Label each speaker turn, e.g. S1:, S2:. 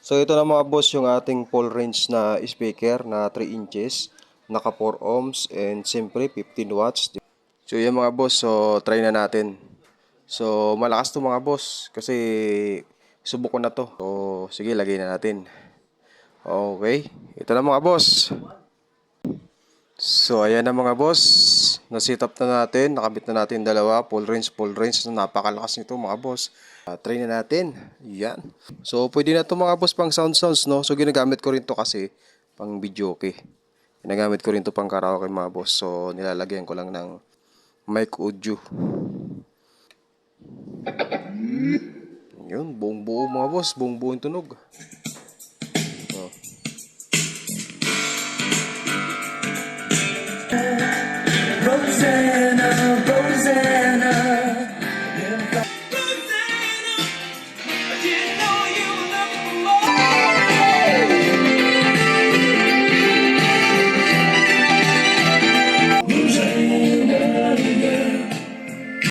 S1: So ito na mga boss yung ating full range na speaker na 3 inches, naka 4 ohms and siyempre 15 watts. So yan mga boss, so try na natin. So malakas to mga boss kasi subok ko na to. So sige, lagay na natin. Okay, ito na mga boss. So ayan na mga boss, na-set up na natin, nakabit na natin dalawa, full range, na napakalakas nito mga boss. Try na natin, yan. So pwede na to mga boss pang sounds no, so ginagamit ko rin to kasi pang video okay. Ginagamit ko rin to pang karaoke mga boss, so nilalagyan ko lang ng mic audio. Yun, buong buo mga boss, buong buo yung tunog. Oh.
S2: Rosanna, Rosanna.